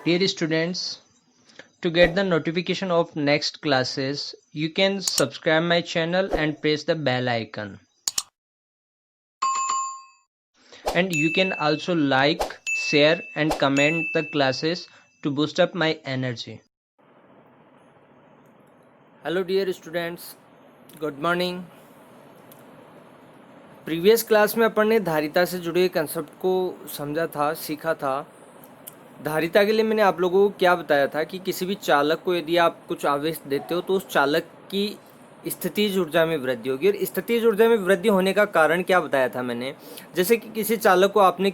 Dear students, to get the notification of next classes, you can subscribe my channel and press the bell icon. And you can also like, share and comment the classes to boost up my energy. Hello dear students, good morning. Previous class में अपन ने धारिता से जुड़े concept को समझा था, सीखा था। धारिता के लिए मैंने आप लोगों को क्या बताया था कि किसी भी चालक को यदि आप कुछ आवेश देते हो तो उस चालक की स्थितिज ऊर्जा में वृद्धि होगी। और स्थितिज ऊर्जा में वृद्धि होने का कारण क्या बताया था मैंने, जैसे कि किसी चालक को आपने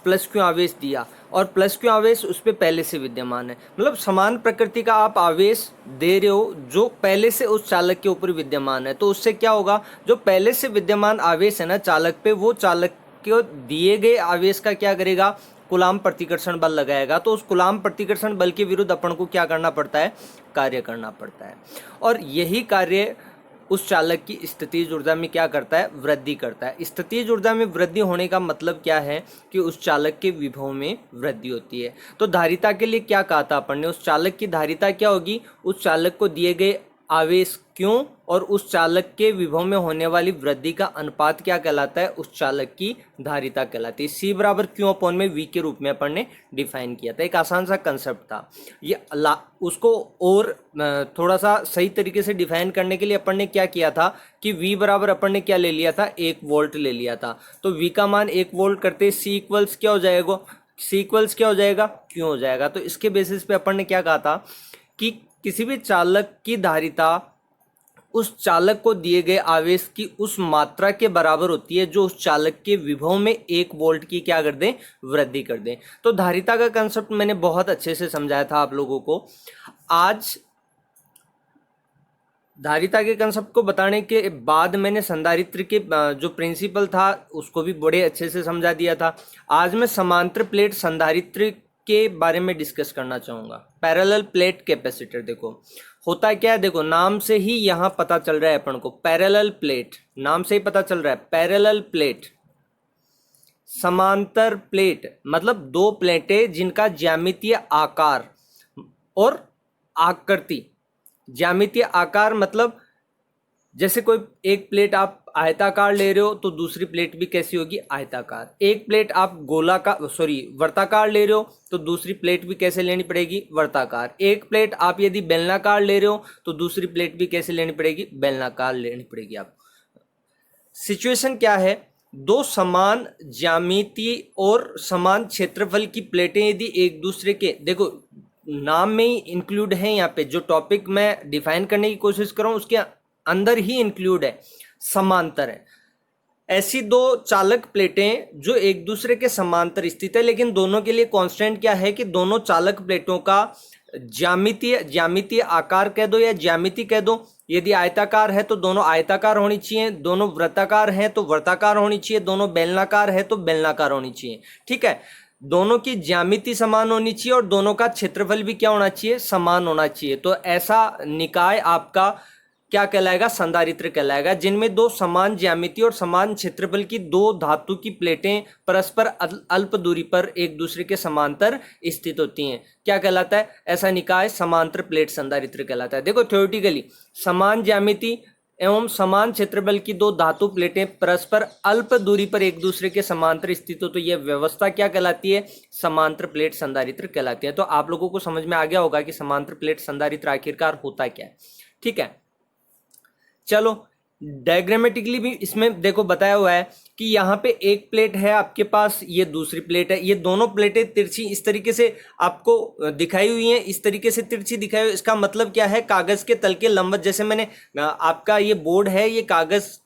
प्लस क्यू आवेश दिया और प्लस क्यू आवेश उस पर पहले से विद्यमान है, मतलब समान प्रकृति का आप आवेश दे रहे हो जो पहले से उस चालक के ऊपर विद्यमान है, तो उससे क्या होगा, जो पहले से विद्यमान आवेश है ना चालक पे, वो चालक को दिए गए आवेश का क्या करेगा, कूलाम प्रतिकर्षण बल लगाएगा। तो उस कूलाम प्रतिकर्षण बल के विरुद्ध अपन को क्या करना पड़ता है, कार्य करना पड़ता है। और यही कार्य उस चालक की स्थितिज ऊर्जा में क्या करता है, वृद्धि करता है। स्थितिज ऊर्जा में वृद्धि होने का मतलब क्या है कि उस चालक के विभव में वृद्धि होती है। तो धारिता के लिए क्या कहा था अपन ने, उस चालक की धारिता क्या होगी, उस चालक को दिए गए आवेश क्यों और उस चालक के विभव में होने वाली वृद्धि का अनुपात क्या कहलाता है, उस चालक की धारिता कहलाती है। सी बराबर क्यू अपॉन में वी के रूप में अपन ने डिफाइन किया था। एक आसान सा कंसेप्ट था ये। उसको और थोड़ा सा सही तरीके से डिफाइन करने के लिए अपन ने क्या किया था कि वी बराबर अपन ने क्या ले लिया था, 1 वोल्ट ले लिया था। तो वी का मान 1 वोल्ट करते सी इक्वल्स क्या हो जाएगा, सी इक्वल्स क्या हो जाएगा, क्यू हो जाएगा। तो इसके बेसिस पे अपन ने क्या कहा था कि किसी भी चालक की धारिता उस चालक को दिए गए आवेश की उस मात्रा के बराबर होती है जो उस चालक के विभव में 1 वोल्ट की क्या कर दें, वृद्धि कर दें। तो धारिता का कंसेप्ट मैंने बहुत अच्छे से समझाया था आप लोगों को। आज धारिता के कंसेप्ट को बताने के बाद मैंने संधारित्र के जो प्रिंसिपल था उसको भी बड़े अच्छे से समझा दिया था। आज मैं समांतर प्लेट संधारित्र के बारे में डिस्कस करना चाहूँगा। पैरेलल प्लेट कैपेसिटर देखो होता क्या है, देखो नाम से ही यहाँ पता चल रहा है अपन को, पैरेलल प्लेट नाम से ही पता चल रहा है। पैरेलल प्लेट, समांतर प्लेट मतलब दो प्लेटें जिनका ज्यामितीय आकार और आकृति, ज्यामितीय आकार मतलब जैसे कोई एक प्लेट आप आयताकार ले रहे हो तो दूसरी प्लेट भी कैसी होगी, आयताकार। एक प्लेट आप वर्ताकार ले रहे हो तो दूसरी प्लेट भी कैसे लेनी पड़ेगी, वर्ताकार। एक प्लेट आप यदि बेलनाकार ले रहे हो तो दूसरी प्लेट भी कैसे लेनी पड़ेगी, बेलनाकार लेनी पड़ेगी। आप सिचुएशन क्या है, दो समान ज्यामिति और समान क्षेत्रफल की प्लेटें यदि एक दूसरे के, देखो नाम में ही इंक्लूड है, यहाँ पे जो टॉपिक मैं डिफाइन करने की कोशिश कर रहा हूँ उसके अंदर ही इंक्लूड है, समांतर है। ऐसी दो चालक प्लेटें जो एक दूसरे के समांतर स्थित है, लेकिन दोनों के लिए कांस्टेंट क्या है कि दोनों चालक प्लेटों का ज्यामितीय आकार कह दो या ज्यामिति कह दो। यदि आयताकार है तो दोनों आयताकार होनी चाहिए, दोनों वृत्ताकार हैं तो वृत्ताकार होनी चाहिए, दोनों बेलनाकार है तो बेलनाकार होनी चाहिए। ठीक है, दोनों की ज्यामिति समान होनी चाहिए और दोनों का क्षेत्रफल भी क्या होना चाहिए, समान होना चाहिए। तो ऐसा निकाय आपका क्या कहलाएगा, संधारित्र कहलाएगा, जिनमें दो समान ज्यामिति और समान क्षेत्रफल की दो धातु की प्लेटें परस्पर अल्प दूरी पर एक दूसरे के समांतर स्थित होती हैं। क्या कहलाता है ऐसा निकाय, समांतर प्लेट संधारित्र कहलाता है। देखो थ्योरेटिकली समान ज्यामिति एवं समान क्षेत्रफल की दो धातु प्लेटें परस्पर अल्प दूरी पर एक दूसरे के समांतर स्थित हो तो यह व्यवस्था क्या कहलाती है, समांतर प्लेट संधारित्र कहलाती है। तो आप लोगों को समझ में आ गया होगा कि समांतर प्लेट संधारित्र आखिरकार होता क्या है। ठीक है, चलो डायग्रामेटिकली भी इसमें देखो बताया हुआ है कि यहाँ पे एक प्लेट है आपके पास, ये दूसरी प्लेट है, ये दोनों प्लेटें तिरछी इस तरीके से आपको दिखाई हुई हैं, इस तरीके से तिरछी दिखाई हुई। इसका मतलब क्या है, कागज के तल के लंबवत, जैसे मैंने आपका ये बोर्ड है, ये कागज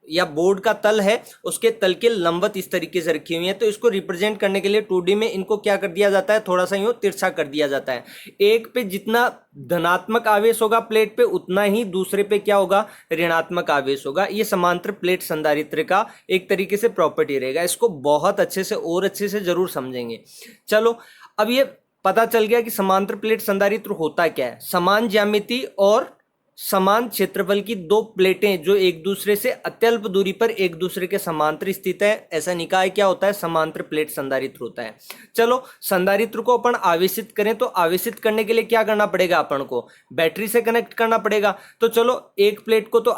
या बोर्ड का तल है, उसके तल के लंबवत इस तरीके से रखी हुई है। तो इसको रिप्रेजेंट करने के लिए 2D में इनको क्या कर दिया जाता है, थोड़ा सा यूं तिरछा कर दिया जाता है। एक पे जितना धनात्मक आवेश होगा प्लेट पे, उतना ही दूसरे पे क्या होगा, ऋणात्मक आवेश होगा। ये समांतर प्लेट संधारित्र का एक तरीके से प्रॉपर्टी रहेगा। इसको बहुत अच्छे से और अच्छे से जरूर समझेंगे। चलो अब ये पता चल गया कि समांतर प्लेट संधारित्र होता क्या है, समान ज्यामिति और समान क्षेत्रफल की दो प्लेटें जो एक दूसरे से अत्यल्प दूरी पर एक दूसरे के समांतर स्थित है, ऐसा निकाय क्या होता है? समांतर प्लेट संधारित्र होता है। चलो संधारित्र को अपन आवेशित करें तो आवेशित करने के लिए क्या करना पड़ेगा? अपन को बैटरी से कनेक्ट करना पड़ेगा। तो चलो एक प्लेट को तो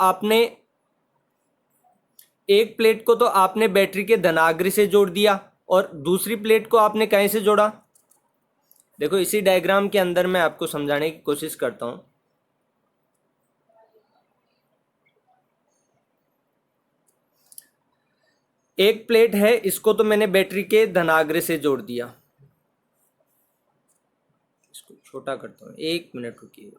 आपने बैटरी के धनाग्र से जोड़ दिया और दूसरी प्लेट को आपने कहीं से जोड़ा? देखो इसी डायग्राम के अंदर मैं आपको समझाने की कोशिश करता हूं। एक प्लेट है, इसको तो मैंने बैटरी के धनाग्र से जोड़ दिया। इसको छोटा करता हूं, 1 मिनट रुकिए।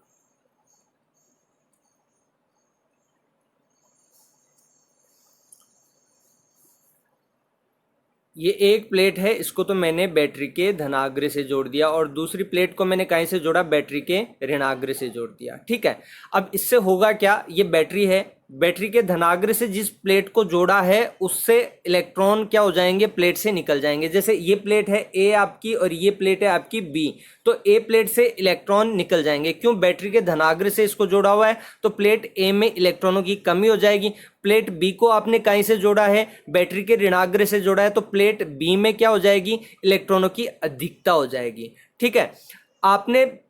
ये एक प्लेट है, इसको तो मैंने बैटरी के धनाग्र से जोड़ दिया और दूसरी प्लेट को मैंने कहीं से जोड़ा? बैटरी के ऋणाग्र से जोड़ दिया। ठीक है, अब इससे होगा क्या? ये बैटरी है, बैटरी के धनाग्र से जिस प्लेट को जोड़ा है उससे इलेक्ट्रॉन क्या हो जाएंगे? प्लेट से निकल जाएंगे। जैसे ये प्लेट है ए आपकी और ये प्लेट है आपकी बी, तो ए प्लेट से इलेक्ट्रॉन निकल जाएंगे। क्यों? बैटरी के धनाग्र से इसको जोड़ा हुआ है, तो प्लेट ए में इलेक्ट्रॉनों की कमी हो जाएगी। प्लेट बी को आपने कहीं से जोड़ा है? बैटरी के ऋणाग्र से जोड़ा है, तो प्लेट बी में क्या हो जाएगी? इलेक्ट्रॉनों की अधिकता हो जाएगी। ठीक है, आपने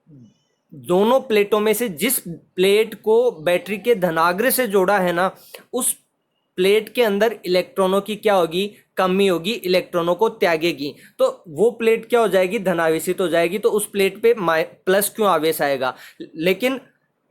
दोनों प्लेटों में से जिस प्लेट को बैटरी के धनाग्र से जोड़ा है ना, उस प्लेट के अंदर इलेक्ट्रॉनों की क्या होगी? कमी होगी, इलेक्ट्रॉनों को त्यागेगी। तो वो प्लेट क्या हो जाएगी? धनावेशित हो जाएगी। तो उस प्लेट पे प्लस क्यों आवेश आएगा? लेकिन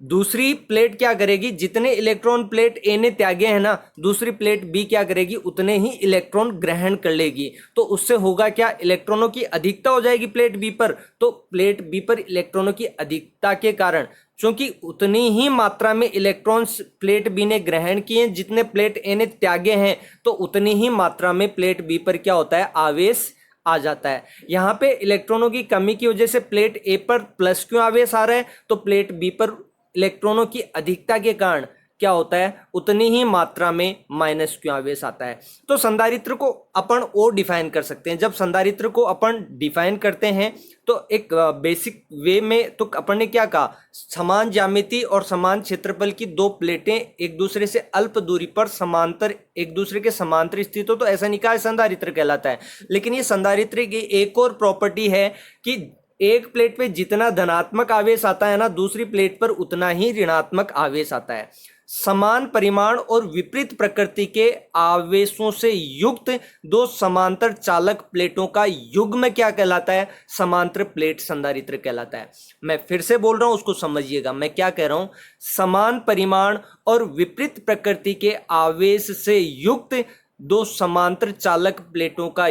दूसरी प्लेट क्या करेगी? जितने इलेक्ट्रॉन प्लेट ए ने त्यागे हैं ना, दूसरी प्लेट बी क्या करेगी? उतने ही इलेक्ट्रॉन ग्रहण कर लेगी। तो उससे होगा क्या? इलेक्ट्रॉनों की अधिकता हो जाएगी प्लेट बी पर। तो प्लेट बी पर इलेक्ट्रॉनों की अधिकता के कारण, क्योंकि उतनी ही मात्रा में इलेक्ट्रॉन्स प्लेट बी ने ग्रहण किए जितने प्लेट ए ने त्यागे हैं, तो उतनी ही मात्रा में प्लेट बी पर क्या होता है? आवेश आ जाता है। यहां पे इलेक्ट्रॉनों की कमी की वजह से प्लेट ए पर प्लस क्यों आवेश आ रहा है? तो प्लेट बी पर इलेक्ट्रॉनों की अधिकता के कारण क्या होता है? उतनी ही मात्रा में माइनस क्यों आवेश आता है। तो संधारित्र को अपन और डिफाइन कर सकते हैं। जब संधारित्र को अपन डिफाइन करते हैं तो एक बेसिक वे में तो अपन ने क्या कहा? समान ज्यामिति और समान क्षेत्रफल की दो प्लेटें एक दूसरे से अल्प दूरी पर समांतर, एक दूसरे के समांतर स्थित हो तो ऐसा निकाय संधारित्र कहलाता है। लेकिन ये संधारित्र की एक और प्रॉपर्टी है कि एक प्लेट पे जितना धनात्मक आवेश आता है ना, दूसरी प्लेट पर उतना ही ऋणात्मक आवेश आता है। समान परिमाण और विपरीत प्रकृति के आवेशों से युक्त दो समांतर चालक प्लेटों का युग्म क्या कहलाता है? समांतर प्लेट संधारित्र कहलाता है। मैं फिर से बोल रहा हूं, उसको समझिएगा मैं क्या कह रहा हूं। समान परिमाण और विपरीत प्रकृति के आवेश से युक्त दो समांतर चालक प्लेटों का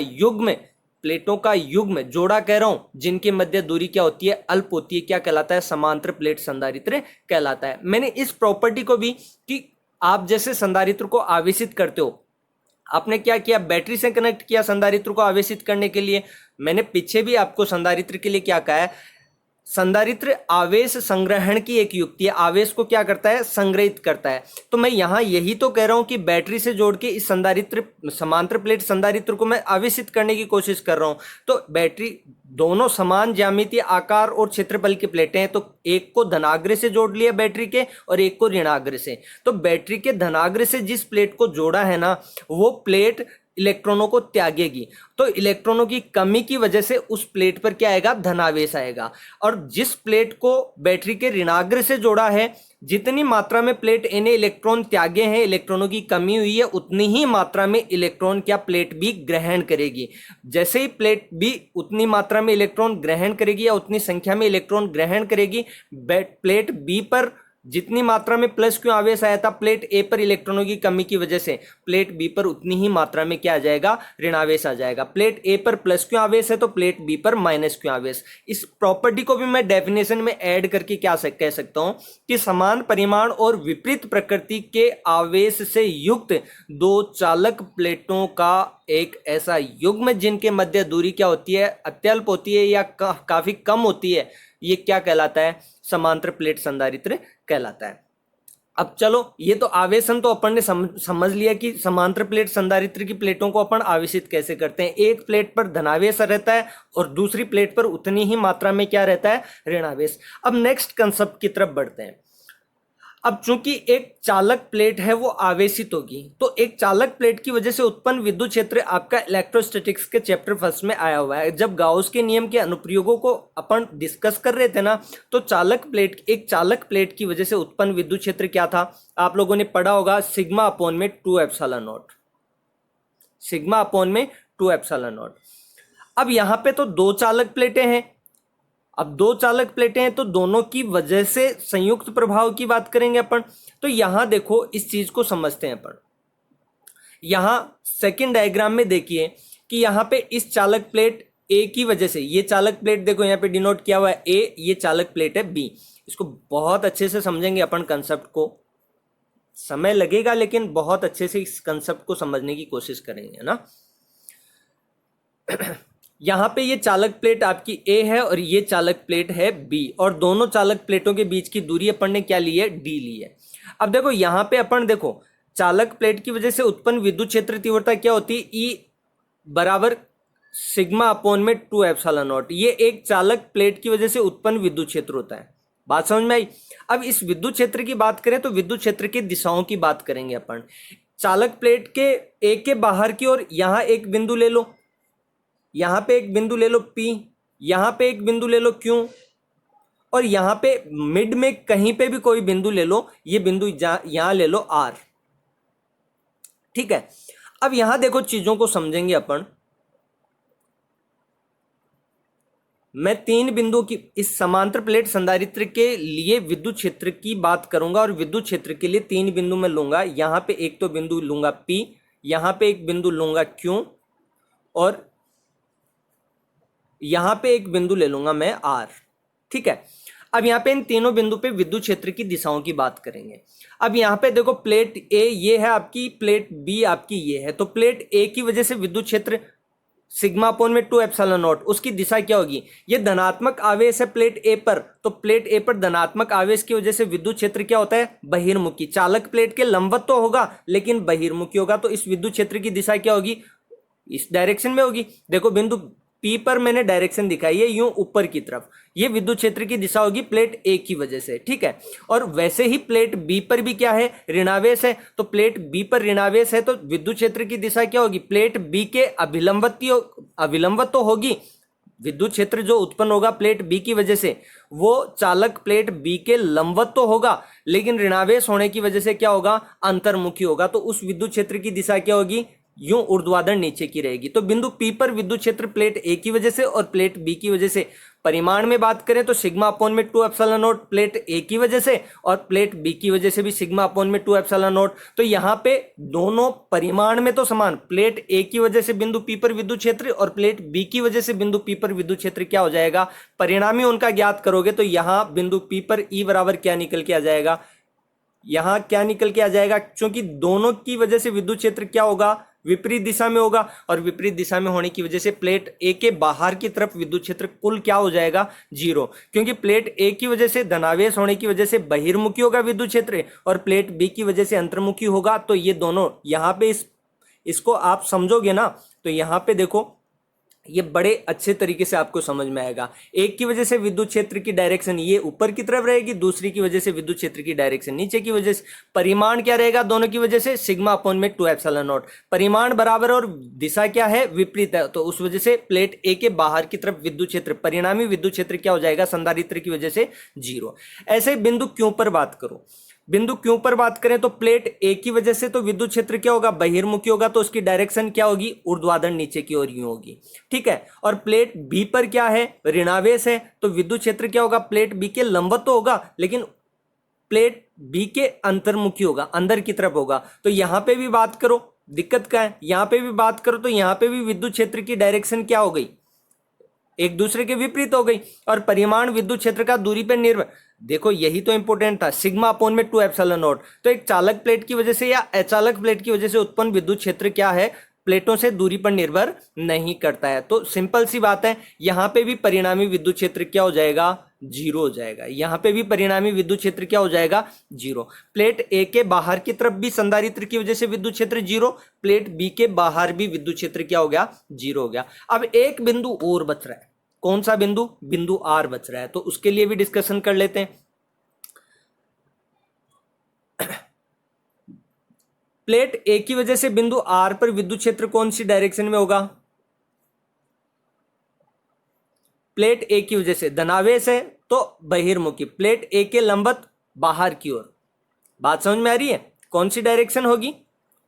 युग्म जोड़ा कह रहा हूं, जिनके मध्य दूरी क्या होती है? अल्प होती है, क्या कहलाता है? समांतर प्लेट संधारित्र कहलाता है। मैंने इस प्रॉपर्टी को भी कि आप जैसे संधारित्र को आवेशित करते हो, आपने क्या किया? बैटरी से कनेक्ट किया संधारित्र को आवेशित करने के लिए। मैंने पीछे भी आपको संधारित्र के लिए क्या कहा है? संधारित्र आवेश संग्रहण की एक युक्ति है। आवेश को क्या करता है? संग्रहित करता है। तो मैं यहां यही तो कह रहा हूं कि बैटरी से जोड़ के इस संधारित्र, समांतर प्लेट संधारित्र को मैं आवेशित करने की कोशिश कर रहा हूं। तो बैटरी दोनों समान ज्यामितीय आकार और क्षेत्रफल की प्लेटें हैं, तो एक को धनाग्र से जोड़ लिया बैटरी के और एक को ऋणाग्र से। तो बैटरी के धनाग्र से जिस प्लेट को जोड़ा है ना, वो प्लेट इलेक्ट्रॉनों को त्यागेगी। तो इलेक्ट्रॉनों की कमी की वजह से उस प्लेट पर क्या आएगा? धनावेश आएगा। और जिस प्लेट को बैटरी के ऋणाग्र से जोड़ा है, जितनी मात्रा में प्लेट ए ने इलेक्ट्रॉन त्यागे हैं, इलेक्ट्रॉनों की कमी हुई है, उतनी ही मात्रा में इलेक्ट्रॉन क्या प्लेट बी ग्रहण करेगी। जैसे ही प्लेट बी उतनी मात्रा में इलेक्ट्रॉन ग्रहण करेगी या उतनी संख्या में इलेक्ट्रॉन ग्रहण करेगी, प्लेट बी पर जितनी मात्रा में प्लस क्यों आवेश आया था? प्लेट ए पर इलेक्ट्रॉनों की कमी की वजह से प्लेट बी पर उतनी ही मात्रा में क्या आ जाएगा? ऋणावेश आ जाएगा। प्लेट ए पर प्लस क्यों आवेश है तो प्लेट बी पर माइनस क्यों आवेश। इस प्रॉपर्टी को भी मैं डेफिनेशन में ऐड करके क्या कह सकता हूं कि समान परिमाण और विपरीत प्रकृति के आवेश से युक्त दो चालक प्लेटों का एक ऐसा युग्म जिनके मध्य दूरी क्या होती है? अत्यल्प होती है या काफी कम होती है, ये क्या कहलाता है? समांतर प्लेट संधारित्र कहलाता है। अब चलो, ये तो आवेशन तो अपन ने समझ लिया कि समांतर प्लेट संधारित्र की प्लेटों को अपन आवेशित कैसे करते हैं। एक प्लेट पर धनावेश रहता है और दूसरी प्लेट पर उतनी ही मात्रा में क्या रहता है? ऋणावेश। अब नेक्स्ट कंसेप्ट की तरफ बढ़ते हैं। अब चूंकि एक चालक प्लेट है वो आवेशित होगी, तो एक चालक प्लेट की वजह से उत्पन्न विद्युत क्षेत्र आपका इलेक्ट्रोस्टैटिक्स के चैप्टर फर्स्ट में आया हुआ है। जब गाउस के नियम के अनुप्रयोगों को अपन डिस्कस कर रहे थे ना, तो एक चालक प्लेट की वजह से उत्पन्न विद्युत क्षेत्र क्या था, आप लोगों ने पढ़ा होगा, सिग्मा अपॉन में 2 एप्सिलॉन नॉट, सिग्मा अपॉन में 2 एप्सिलॉन नॉट। अब यहां पे तो दो चालक प्लेटें हैं, अब दो चालक प्लेटें हैं तो दोनों की वजह से संयुक्त प्रभाव की बात करेंगे अपन। तो यहां देखो इस चीज को समझते हैं अपन। यहां सेकंड डायग्राम में देखिए कि यहां पे इस चालक प्लेट ए की वजह से, ये चालक प्लेट देखो यहां पे डिनोट किया हुआ है ए, ये चालक प्लेट है बी। इसको बहुत अच्छे से समझेंगे अपन कंसेप्ट को, समय लगेगा लेकिन बहुत अच्छे से इस कंसेप्ट को समझने की कोशिश करेंगे ना। यहां पे ये चालक प्लेट आपकी ए है और ये चालक प्लेट है बी, और दोनों चालक प्लेटों के बीच की दूरी अपन ने क्या ली है, डी ली है। अब देखो यहां पे अपन देखो चालक प्लेट की वजह से उत्पन्न विद्युत क्षेत्र तीव्रता क्या होती है, ई बराबर सिग्मा अपॉन में 2 एप्सिलॉन नॉट। ये एक चालक प्लेट की वजह से उत्पन्न विद्युत क्षेत्र होता है। बात समझ में आई। अब इस विद्युत क्षेत्र की बात करें तो विद्युत क्षेत्र की दिशाओं की बात करेंगे अपन। चालक प्लेट के ए के बाहर की ओर यहां एक बिंदु ले लो, यहां पे एक बिंदु ले लो P, यहां पे एक बिंदु ले लो Q, और यहां पे मिड में कहीं पे भी कोई बिंदु ले लो, ये बिंदु यहां ले लो R। ठीक है, अब यहां देखो चीजों को समझेंगे अपन। मैं 3 बिंदुओं की इस समांतर प्लेट संधारित्र के लिए विद्युत क्षेत्र की बात करूंगा, और विद्युत क्षेत्र के लिए 3 बिंदु मैं लूंगा। यहां पे एक तो बिंदु लूंगा P, यहां पे एक बिंदु लूंगा Q, और यहां पे एक बिंदु ले लूंगा मैं R। ठीक है, अब यहां पे इन तीनों बिंदु पे विद्युत क्षेत्र की दिशाओं की बात करेंगे। अब यहां पे देखो प्लेट ए ये है आपकी, प्लेट बी आपकी ये है, तो प्लेट ए की वजह से विद्युत क्षेत्र सिग्मा अपॉन में 2 एप्सिलॉन नॉट, उसकी दिशा क्या होगी, ये धनात्मक आवेश है प्लेट ए पर, तो प्लेट ए पर धनात्मक आवेश की वजह से विद्युत क्षेत्र क्या होता है, बहिर्मुखी। चालक प्लेट के लंबवत तो होगा लेकिन बहिर्मुखी होगा, तो इस विद्युत क्षेत्र की दिशा क्या होगी, इस डायरेक्शन में होगी। देखो बिंदु P पर मैंने डायरेक्शन दिखाई है यूं ऊपर की तरफ, ये विद्युत क्षेत्र की दिशा होगी प्लेट ए की वजह से। ठीक है, और वैसे ही प्लेट बी पर भी क्या है, ऋणावेश है, तो प्लेट बी पर ऋणावेश है तो विद्युत क्षेत्र की दिशा क्या होगी, प्लेट बी के अभिलंबत तो होगी। विद्युत क्षेत्र जो उत्पन्न होगा प्लेट बी की वजह से वो चालक प्लेट बी के लंबवत तो होगा, लेकिन ऋणावेश होने की वजह से क्या होगा, अंतर्मुखी होगा। तो उस विद्युत क्षेत्र की दिशा क्या होगी, यूं ऊर्ध्वाधर नीचे की रहेगी। तो बिंदु P पर विद्युत क्षेत्र प्लेट A की वजह से और प्लेट B की वजह से, परिमाण में बात करें तो सिग्मा अपॉन में 2 एप्सिलॉन नॉट प्लेट A की वजह से, और प्लेट B की वजह से भी सिग्मा अपॉन में 2 एप्सिलॉन नॉट। तो यहां पे दोनों परिमाण में तो समान, प्लेट A की वजह से बिंदु P पर विद्युत क्षेत्र और प्लेट B की वजह से बिंदु P पर विद्युत क्षेत्र क्या हो जाएगा, परिणामी उनका ज्ञात करोगे तो यहां बिंदु P पर E बराबर क्या निकल के आ जाएगा, यहां क्या निकल के आ जाएगा, क्योंकि दोनों की वजह से विद्युत क्षेत्र क्या होगा, विपरीत दिशा में होगा, और विपरीत दिशा में होने की वजह से प्लेट ए के बाहर की तरफ विद्युत क्षेत्र कुल क्या हो जाएगा, 0, क्योंकि प्लेट ए की वजह से धनावेश होने की वजह से बहिर्मुखी होगा विद्युत क्षेत्र और प्लेट बी की वजह से अंतर्मुखी होगा। तो ये दोनों यहां पे इसको आप समझोगे ना, तो यहां पे देखो ये बड़े अच्छे तरीके से आपको समझ में आएगा। एक की वजह से विद्युत क्षेत्र की डायरेक्शन ये ऊपर की तरफ रहेगी, दूसरी की वजह से विद्युत क्षेत्र की डायरेक्शन नीचे की वजह से। परिमाण क्या रहेगा दोनों की वजह से, सिग्मा अपॉन में 2 एप्सिलॉन नॉट। परिमाण बराबर और दिशा क्या है, विपरीत है, तो उस वजह से प्लेट ए के बाहर की तरफ विद्युत क्षेत्र, परिणामी विद्युत क्षेत्र क्या हो जाएगा, संधारित्र की वजह से 0। ऐसे बिंदु क्यू पर बात करो, बिंदु क्यू पर बात करें तो प्लेट ए की वजह से तो विद्युत क्षेत्र क्या होगा, बहिर्मुखी होगा, तो उसकी डायरेक्शन क्या होगी, ऊर्ध्वाधर नीचे की ओर यूं होगी। ठीक है, और प्लेट बी पर क्या है, ऋणावेश है, तो विद्युत क्षेत्र क्या होगा, प्लेट बी के लंबवत तो होगा लेकिन प्लेट बी के अंतर्मुखी होगा, अंदर की तरफ होगा। तो यहां पे भी बात करो, दिक्कत क्या है, यहां पे भी बात करो तो यहां पे भी विद्युत क्षेत्र की डायरेक्शन क्या हो गई, एक दूसरे के विपरीत हो गई, और परिमाण विद्युत क्षेत्र का दूरी पर निर्भर, देखो यही तो इंपॉर्टेंट था, सिग्मा अपॉन में 2 एप्सिलॉन नॉट। तो एक चालक प्लेट की वजह से या अचालक प्लेट की वजह से उत्पन्न विद्युत क्षेत्र क्या है, प्लेटों से दूरी पर निर्भर नहीं करता है। तो सिंपल सी बात है, यहां पे भी परिणामी विद्युत क्षेत्र क्या हो जाएगा, 0 हो जाएगा। यहां पे भी परिणामी विद्युत क्षेत्र क्या हो जाएगा, 0। प्लेट ए के बाहर की तरफ भी संधारित्र की वजह से विद्युत क्षेत्र 0, प्लेट बी के बाहर भी विद्युत क्षेत्र क्या हो गया, 0 हो गया। अब एक बिंदु और बच रहा है, कौन सा बिंदु, बिंदु आर बच रहा है, तो उसके लिए भी डिस्कशन कर लेते हैं। प्लेट ए की वजह से बिंदु आर पर विद्युत क्षेत्र कौन सी डायरेक्शन में होगा? प्लेट ए की वजह से धनावेश है तो बहिर्मुखी, प्लेट ए के लंबवत बाहर की ओर। बात समझ में आ रही है? कौन सी डायरेक्शन होगी?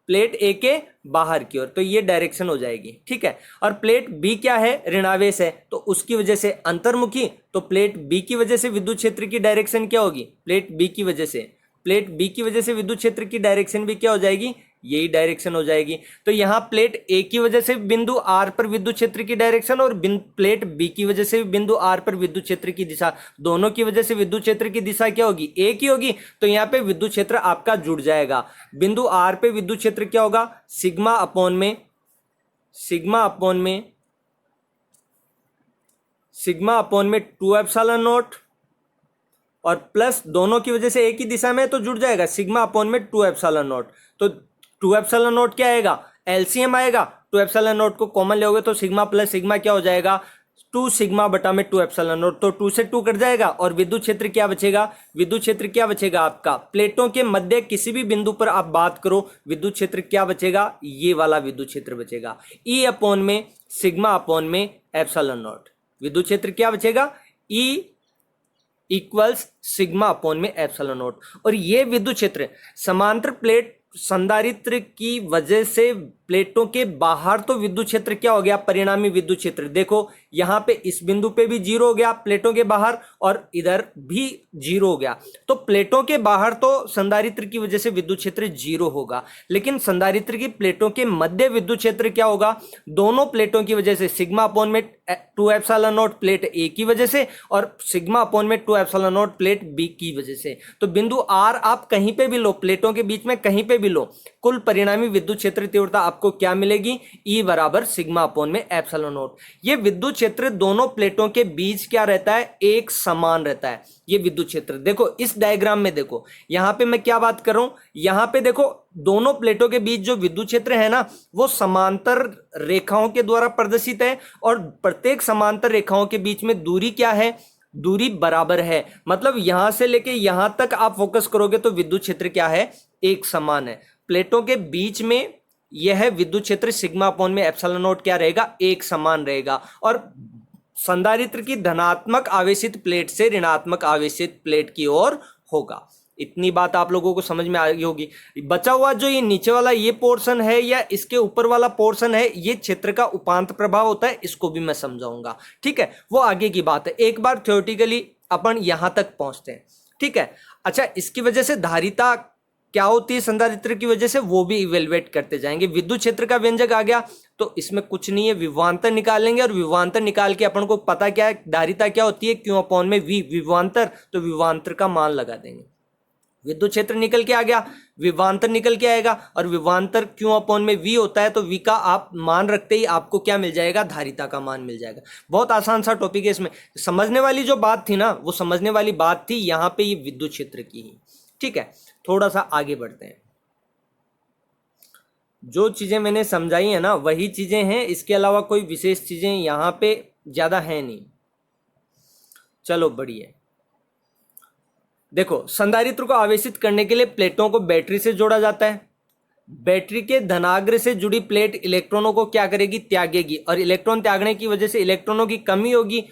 प्लेट ए के बाहर की ओर, तो ये डायरेक्शन हो जाएगी, ठीक है। और प्लेट बी क्या है? ऋणावेश है, तो उसकी वजह से अंतर्मुखी, तो प्लेट बी की वजह से विद्युत क्षेत्र की डायरेक्शन क्या होगी? प्लेट बी की वजह से, प्लेट बी की वजह से विद्युत क्षेत्र की डायरेक्शन भी क्या हो जाएगी? यही डायरेक्शन हो जाएगी। तो यहां प्लेट ए की वजह से बिंदु आर पर विद्युत क्षेत्र की डायरेक्शन और प्लेट बी की वजह से बिंदु आर पर विद्युत क्षेत्र की दिशा, दोनों की वजह से विद्युत क्षेत्र की दिशा क्या होगी? एक ही होगी। तो यहां पे विद्युत क्षेत्र आपका जुड़ जाएगा। बिंदु आर पे विद्युत क्षेत्र क्या होगा? सिग्मा अपॉन में सिग्मा अपॉन में 2 एप्सिलॉन नॉट, और प्लस दोनों की वजह से एक ही दिशा में तो जुड़ जाएगा, सिग्मा अपॉन में 2 एप्सिलॉन नॉट। तो 2 एप्सिलॉन नॉट क्या आएगा? एलसीएम आएगा। 2 एप्सिलॉन नॉट को कॉमन लोगे तो सिग्मा प्लस सिग्मा क्या हो जाएगा? 2 सिग्मा बटा में 2 एप्सिलॉन नॉट, तो 2 से 2 कट जाएगा और विद्युत क्षेत्र क्या बचेगा? विद्युत क्षेत्र क्या बचेगा आपका? प्लेटों के मध्य किसी भी बिंदु पर आप बात करो, विद्युत क्षेत्र क्या बचेगा? ये वाला विद्युत क्षेत्र बचेगा, ई अपॉन में सिग्मा अपॉन में एप्सिलॉन नॉट। विद्युत क्षेत्र क्या बचेगा? ई इक्वल्स सिग्मा अपॉन में एप्सिलॉन नॉट। और ये विद्युत क्षेत्र समांतर प्लेट संधारित्र की वजह से प्लेटों के बाहर तो विद्युत क्षेत्र क्या हो गया? परिणामी विद्युत क्षेत्र। देखो यहां पे इस बिंदु पे भी 0 हो गया प्लेटों के बाहर, और इधर भी 0 हो गया। तो प्लेटों के बाहर तो संधारित्र की वजह से विद्युत क्षेत्र 0 होगा, लेकिन संधारित्र की प्लेटों के मध्य विद्युत क्षेत्र क्या होगा? दोनों प्लेटों की वजह से सिग्मा अपॉन में 2 एप्सिलॉन नॉट प्लेट ए की वजह से, और सिग्मा अपॉन में 2 एप्सिलॉन नॉट प्लेट बी की वजह से। तो बिंदु आर आप कहीं पे भी लो, प्लेटों के बीच में कहीं पे भी लो, कुल परिणामी विद्युत क्षेत्र तीव्रता आपको क्या मिलेगी? ई बराबर सिग्मा अपॉन में एप्सिलॉन नॉट। ये विद्युत क्षेत्र दोनों प्लेटों के बीच क्या रहता है? एक समान रहता है ये विद्युत क्षेत्र। देखो इस डायग्राम में देखो, यहां पे मैं क्या बात कर रहा हूं, यहां पे देखो दोनों प्लेटों के बीच जो विद्युत क्षेत्र है ना, वो समांतर रेखाओं के द्वारा प्रदर्शित है, और प्रत्येक समांतर रेखाओं के बीच में दूरी क्या है? दूरी बराबर है। मतलब यहां से लेके यहां तक आप फोकस करोगे तो विद्युत क्षेत्र क्या है? एक समान है। प्लेटों के बीच में यह विद्युत क्षेत्र सिग्मा अपॉन में एप्सिलॉन नॉट क्या रहेगा? एक समान रहेगा। और संधारित्र की धनात्मक आवेशित प्लेट से ऋणात्मक आवेशित प्लेट की ओर होगा। इतनी बात आप लोगों को समझ में आ गई होगी। बचा हुआ जो ये नीचे वाला ये पोर्शन है या इसके ऊपर वाला पोर्शन है, ये क्षेत्र का उपांत प्रभाव होता है, इसको भी मैं समझाऊंगा, ठीक है। वो आगे की बात है, एक बार थ्योरेटिकली अपन यहां तक पहुंचते हैं, ठीक है। अच्छा, इसकी वजह से धारिता क्या होती है संधारित्र की वजह से, वो भी इवेलुएट करते जाएंगे। विद्युत क्षेत्र का व्यंजक आ गया, तो इसमें कुछ नहीं है, विभवांतर निकालेंगे, और विभवांतर निकाल के अपन को पता क्या है, धारिता क्या होती है? क्यू अपॉन में वी, विभवांतर, तो विभवांतर का मान लगा देंगे। विद्युत क्षेत्र निकल के आ गया, विभवांतर निकल के आएगा, और विभवांतर क्यू अपॉन में वी होता है, तो वी का आप मान रखते ही आपको क्या मिल जाएगा? धारिता का मान मिल जाएगा। बहुत आसान सा टॉपिक है, इसमें समझने वाली जो बात थी ना, वो समझने वाली बात थी यहां पे ये विद्युत क्षेत्र की ही, ठीक है। थोड़ा सा आगे बढ़ते हैं। जो चीजें मैंने समझाई है ना, वही चीजें हैं, इसके अलावा कोई विशेष चीजें यहां पे ज्यादा है नहीं। चलो बढ़िया। देखो, संधारित्र को आवेशित करने के लिए प्लेटों को बैटरी से जोड़ा जाता है। बैटरी के धनाग्र से जुड़ी प्लेट इलेक्ट्रॉनों को क्या करेगी? त्यागेगी, और इलेक्ट्रॉन त्यागने की वजह से इलेक्ट्रॉनों की कमी होगी।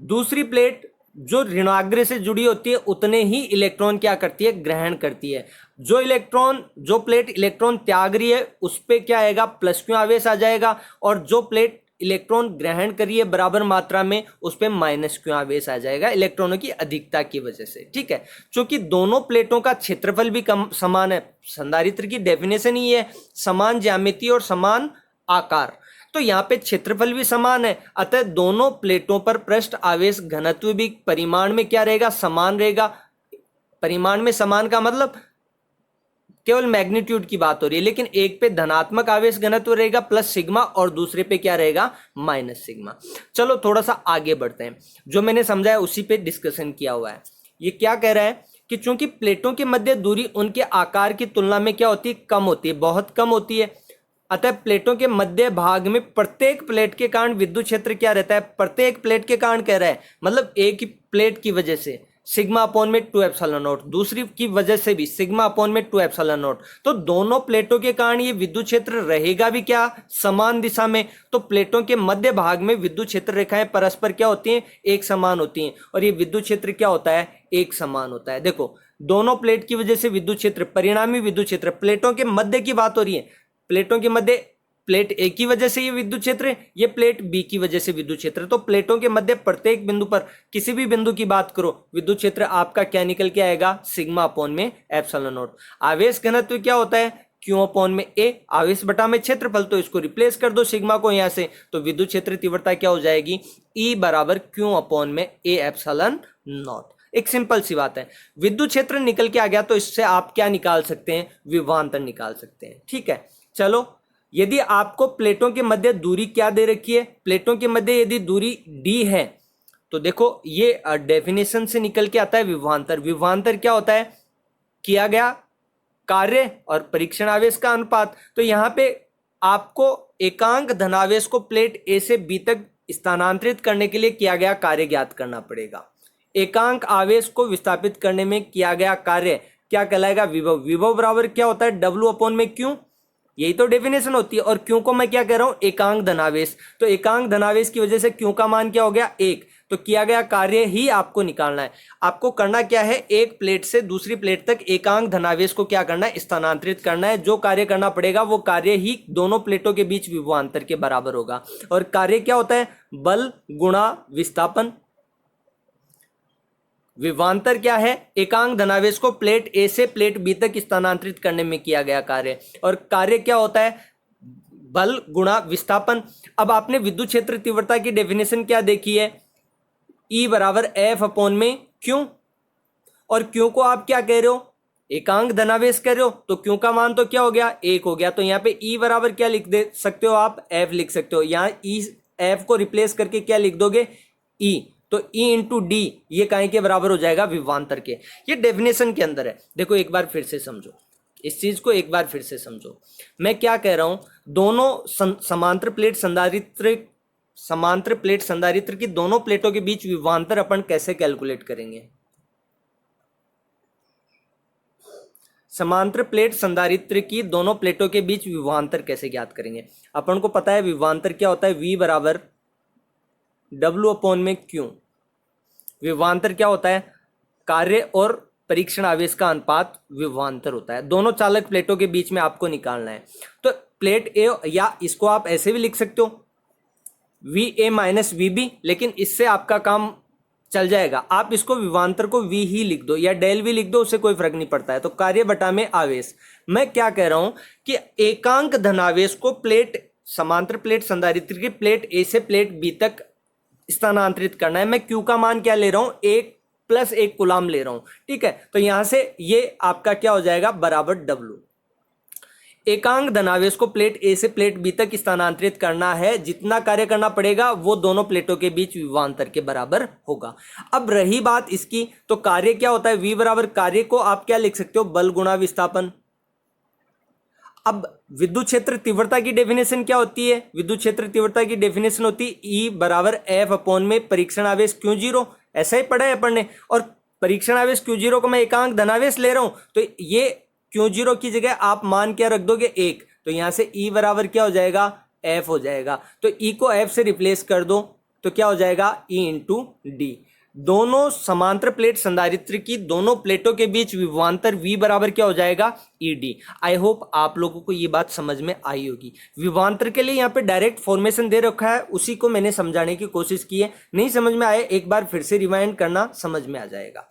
दूसरी प्लेट जो ऋणाग्र से जुड़ी होती है, उतने ही इलेक्ट्रॉन क्या करती है? ग्रहण करती है। जो प्लेट इलेक्ट्रॉन त्याग रही है उस पे क्या आएगा? प्लस क्यू आवेश आ जाएगा, और जो प्लेट इलेक्ट्रॉन ग्रहण करिए बराबर मात्रा में, उस पे माइनस क्यू आवेश आ जाएगा इलेक्ट्रॉनों की अधिकता की वजह से, ठीक है। क्योंकि दोनों प्लेटों का क्षेत्रफल भी समान है, संधारित्र की डेफिनेशन ही है समान ज्यामिति और समान आकार, तो यहाँ पे क्षेत्रफल भी समान है, अतः दोनों प्लेटों पर पृष्ठ आवेश घनत्व भी परिमाण में क्या रहेगा? समान रहेगा। परिमाण में समान का मतलब केवल मैग्नीट्यूड की बात हो रही है, लेकिन एक पे धनात्मक आवेश घनत्व रहेगा प्लस सिग्मा, और दूसरे पे क्या रहेगा? Minus sigma. चलो थोड़ा सा आगे बढ़ते हैं, जो मैंने समझाया उसी पे डिस्कशन किया हुआ है। ये क्या कह रहा है कि चूंकि प्लेटों के मध्य दूरी उनके आकार की तुलना में क्या होती है? कम होती है, बहुत कम होती है, अतः प्लेटों के मध्य भाग में प्रत्येक प्लेट के कारण विद्युत क्षेत्र क्या रहता है? प्रत्येक प्लेट के कारण कह रहा है, मतलब एक ही प्लेट की वजह से सिग्मा अपॉन में 2 एप्सिलॉन नॉट, दूसरी की वजह से भी सिग्मा अपॉन में 2 एप्सिलॉन नॉट। तो दोनों प्लेटों के कारण ये विद्युत क्षेत्र रहेगा भी क्या, समान दिशा में। तो प्लेटों के मध्य भाग में विद्युत क्षेत्र रेखाएं परस्पर क्या होती हैं, एक समान होती हैं, और ये विद्युत क्षेत्र क्या होता है, एक समान होता है। देखो दोनों प्लेट की वजह से विद्युत क्षेत्र, परिणामी विद्युत क्षेत्र, प्लेटों के मध्य की बात हो रही है, प्लेटों के मध्य, प्लेट ए की वजह से ये विद्युत क्षेत्र है, ये प्लेट बी की वजह से विद्युत क्षेत्र। तो प्लेटों के मध्य प्रत्येक बिंदु पर, किसी भी बिंदु की बात करो, विद्युत क्षेत्र आपका क्या निकल के आएगा, सिग्मा अपॉन में एप्सिलॉन नॉट। आवेश घनत्व क्या होता है, क्यू अपॉन में ए, आवेश बटा में क्षेत्रफल, तो इसको रिप्लेस कर दो सिग्मा को यहां से, तो विद्युत क्षेत्र तीव्रता क्या हो जाएगी, ई बराबर क्यू अपॉन में ए एप्सिलॉन नॉट। एक सिंपल सी बात है, विद्युत क्षेत्र निकल के आ गया, तो इससे आप क्या निकाल सकते हैं, विभवांतर निकाल सकते हैं। ठीक है, चलो यदि आपको प्लेटों के मध्य दूरी क्या दे रखी है, प्लेटों के मध्य यदि दूरी डी है, तो देखो ये डेफिनेशन से निकल के आता है विभवांतर। विभवांतर क्या होता है, किया गया कार्य और परीक्षण आवेश का अनुपात। तो यहां पे आपको एकांक धनावेश को प्लेट ए से बी तक स्थानांतरित करने के लिए किया गया कार्य ज्ञात करना पड़ेगा। एकांक आवेश को विस्थापित करने में किया गया कार्य क्या कहलाएगा, विभव। विभव बराबर क्या होता है, डब्ल्यू अपॉन में क्यू, यही तो डेफिनेशन होती है। और क्यू को मैं क्या कह रहा हूं, एकांक धनावेश। तो एकांक धनावेश की वजह से क्यू का मान क्या हो गया, 1। तो किया गया कार्य ही आपको निकालना है। आपको करना क्या है, एक प्लेट से दूसरी प्लेट तक एकांक धनावेश को क्या करना है, स्थानांतरित करना है। जो कार्य करना पड़ेगा वो कार्य ही दोनों प्लेटों के बीच विभवांतर के बराबर होगा। और कार्य क्या होता है, बल गुणा विस्थापन। विभवांतर क्या है, एकांक धनावेश को प्लेट ए से प्लेट बी तक स्थानांतरित करने में किया गया कार्य। और कार्य क्या होता है, बल गुणा विस्थापन। अब आपने विद्युत क्षेत्र तीव्रता की डेफिनेशन क्या देखी है, E बराबर एफ अपॉन में क्यू। और क्यू को आप क्या कह रहे हो, एकांक धनावेश कह रहे हो, तो क्यू का मान तो क्या हो गया, 1 हो गया। तो यहाँ पे E बराबर क्या लिख दे सकते हो आप, एफ लिख सकते हो। यहाँ E एफ को रिप्लेस करके क्या लिख दोगे, E। तो E इंटू डी ये काहे के बराबर हो जाएगा, विभवांतर के। ये डेफिनेशन के अंदर है। देखो एक बार फिर से समझो इस चीज को, एक बार फिर से समझो। मैं क्या कह रहा हूं, दोनों समांतर प्लेट संधारित्र की दोनों प्लेटों के बीच विभवांतर अपन कैसे कैलकुलेट करेंगे। समांतर प्लेट संधारित्र की दोनों प्लेटों के बीच विभवांतर कैसे ज्ञात करेंगे। अपन को पता है विभवांतर क्या होता है, V बराबर W अपॉन में Q। विभवांतर क्या होता है, कार्य और परीक्षण आवेश का अनुपात विभवांतर होता है। दोनों चालक प्लेटों के बीच में आपको निकालना है। तो प्लेट ए, या इसको आप ऐसे भी लिख सकते हो VA माइनस VB, लेकिन इससे आपका काम चल जाएगा। आप इसको विभवांतर को V ही लिख दो या डेल भी लिख दो, उससे कोई फर्क नहीं पड़ता है। तो कार्य बटा में आवेश। मैं क्या कह रहा हूं कि एकांक धनावेश को प्लेट, समांतर प्लेट संधारित्र की प्लेट ए से प्लेट बी तक स्थानांतरित करना है। मैं Q का मान क्या ले रहा हूं, 1 + 1 कूलाम ले रहा हूं। ठीक है, तो यहां से ये आपका क्या हो जाएगा, बराबर W। एकांक धनावेश को प्लेट ए से प्लेट बी तक स्थानांतरित करना है। जितना कार्य करना पड़ेगा वो दोनों प्लेटों के बीच विभवांतर के बराबर होगा। अब रही बात इसकी, तो कार्य क्या होता है, V बराबर, कार्य को आप क्या लिख सकते हो, बल गुणा विस्थापन। अब विद्युत क्षेत्र तीव्रता की डेफिनेशन क्या होती है, विद्युत क्षेत्र तीव्रता की डेफिनेशन होती है E बराबर F अपॉन में परीक्षण आवेश Q0। ऐसा ही पढ़ा है अपन ने। और परीक्षण आवेश Q0 को मैं एकांक धनावेश ले रहा हूं, तो ये Q0 की जगह आप मान क्या रख दोगे, 1। तो यहां से E बराबर क्या हो जाएगा, F हो जाएगा। तो E को F से रिप्लेस कर दो, तो क्या हो जाएगा, E इंटू डी। दोनों समांतर प्लेट संधारित्र की दोनों प्लेटों के बीच विभवांतर V बराबर क्या हो जाएगा, ED। आई होप आप लोगों को ये बात समझ में आई होगी। विभवांतर के लिए यहाँ पे डायरेक्ट फॉर्मेशन दे रखा है, उसी को मैंने समझाने की कोशिश की है। नहीं समझ में आए, एक बार फिर से रिवाइंड करना, समझ में आ जाएगा।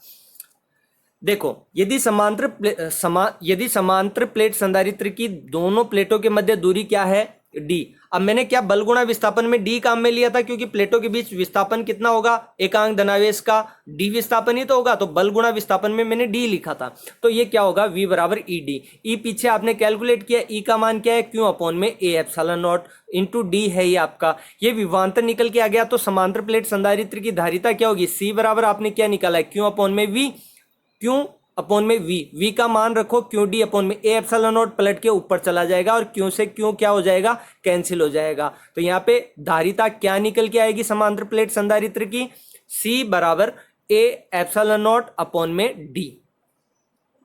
देखो यदि समांतर प्लेट संधारित्र की दोनों प्लेटों के मध्य दूरी क्या है, D। अब मैंने क्या बल गुणा विस्थापन में D काम में लिया था, क्योंकि प्लेटों के बीच विस्थापन कितना होगा, एकांक धनावेश का D विस्थापन ही तो होगा। तो बल गुणा विस्थापन में मैंने D लिखा था, तो ये क्या होगा, V बराबर ED। E पीछे आपने कैलकुलेट किया, E का मान क्या है, Q अपॉन में A epsilon not into D है ये आपका। ये विभवांतर निकल के आ गया। तो समांतर प्लेट संधारित्र की धारिता क्या होगी, C बराबर आपने क्या निकाला है, Q अपॉन में V। Q अपॉन में V का मान रखो, QD अपॉन में A एप्सिलॉन नॉट, पलट के ऊपर चला जाएगा और Q से Q क्या हो जाएगा, कैंसिल हो जाएगा। तो यहाँ पे धारिता क्या निकल के आएगी समांतर प्लेट संधारित्र की, C बराबर ए एप्सिलॉन नॉट अपॉन में डी,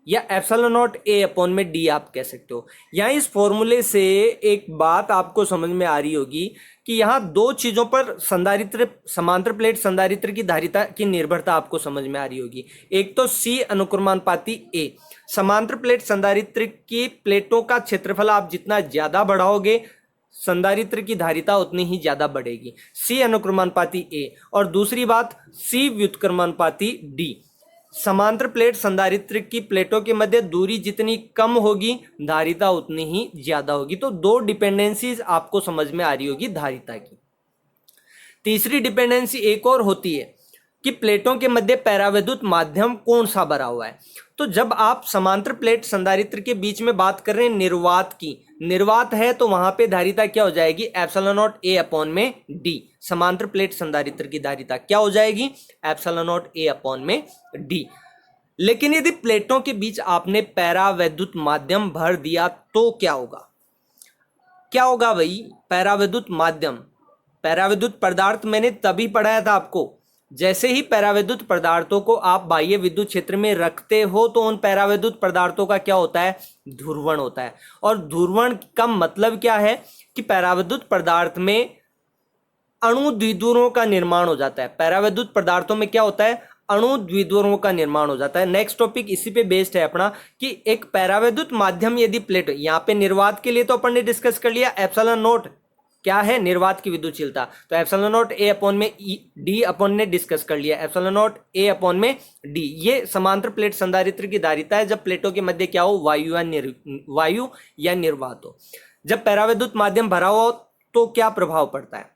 या एप्सिलॉन नॉट ए अपॉन में डी आप कह सकते हो। यहाँ इस फॉर्मूले से एक बात आपको समझ में आ रही होगी कि यहाँ दो चीजों पर संधारित्र, समांतर प्लेट संधारित्र की धारिता की निर्भरता आपको समझ में आ रही होगी। एक तो सी अनुक्रमानुपाती ए, समांतर प्लेट संधारित्र की प्लेटों का क्षेत्रफल आप जितना ज्यादा बढ़ाओगे संधारित्र की धारिता उतनी ही ज्यादा बढ़ेगी, सी अनुक्रमानुपाती ए। और दूसरी बात सी व्युत्क्रमानुपाती डी, समांतर प्लेट संधारित्र की प्लेटों के मध्य दूरी जितनी कम होगी धारिता उतनी ही ज्यादा होगी। तो दो डिपेंडेंसीज आपको समझ में आ रही होगी धारिता की। तीसरी डिपेंडेंसी एक और होती है कि प्लेटों के मध्य पैरावैद्युत माध्यम कौन सा भरा हुआ है। तो जब आप समांतर प्लेट संधारित्र के बीच में बात कर रहे हैं निर्वात की, निर्वात है तो वहां पे धारिता क्या हो जाएगी, एप्सिलॉन नॉट ए अपॉन में डी। समांतर प्लेट संधारित्र की धारिता क्या हो जाएगी, एप्सिलॉन नॉट ए अपॉन में डी। लेकिन यदि प्लेटों के बीच आपने पैरावैद्युत माध्यम भर दिया तो क्या होगा, क्या होगा भाई, पैरावैद्युत माध्यम, पैरावैद्युत पदार्थ मैंने तभी पढ़ाया था आपको, जैसे ही पैरावैद्युत पदार्थों को आप बाह्य विद्युत क्षेत्र में रखते हो तो उन पैरावैद्युत पदार्थों का क्या होता है, ध्रुवण होता है। और ध्रुवण का मतलब क्या है कि पैरावैद्युत पदार्थ में अणु द्विध्रुवों का निर्माण हो जाता है। पैरावैद्युत पदार्थों में क्या होता है, अणु द्विध्रुवों का निर्माण हो जाता है। नेक्स्ट टॉपिक इसी पे बेस्ड है अपना कि एक पैरावैद्युत माध्यम यदि प्लेट, यहाँ पे निर्वात के लिए तो अपन ने डिस्कस कर लिया एप्सिलॉन नॉट क्या है, निर्वात की विद्युतशीलता, तो एप्सिलॉन नॉट ए अपॉन में डी अपॉन ने डिस्कस कर लिया, एप्सिलॉन नॉट ए अपॉन में डी। ये समांतर प्लेट संधारित्र की धारिता है जब प्लेटों के मध्य क्या हो, वायु या निर्वात हो। जब पैरावैद्युत माध्यम भरा हो तो क्या प्रभाव पड़ता है,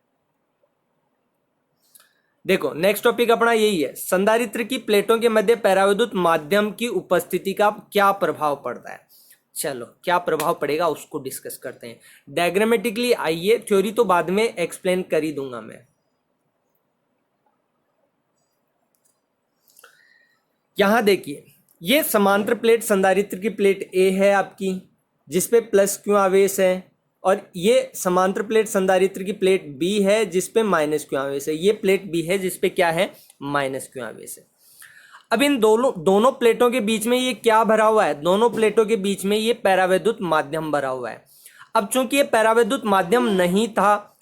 देखो नेक्स्ट टॉपिक अपना यही है, संधारित्र की प्लेटों के मध्य पैरावैद्युत माध्यम की उपस्थिति का क्या प्रभाव पड़ता है। चलो क्या प्रभाव पड़ेगा उसको डिस्कस करते हैं डायग्रामेटिकली। आइए, थ्योरी तो बाद में एक्सप्लेन कर ही दूंगा मैं। यहां देखिए, ये समांतर प्लेट संधारित्र की प्लेट ए है आपकी जिसपे प्लस क्यू आवेश है, और ये समांतर प्लेट संधारित्र की प्लेट बी है जिसपे माइनस क्यू आवेश है। ये प्लेट बी है जिसपे क्या है, माइनस क्यू आवेश है। अब इन दोनों प्लेटों के बीच में ये क्या भरा हुआ है, दोनों प्लेटों के बीच में ये पैरावैद्युत माध्यम भरा हुआ है। अब चूंकि ये पैरावैद्युत माध्यम नहीं था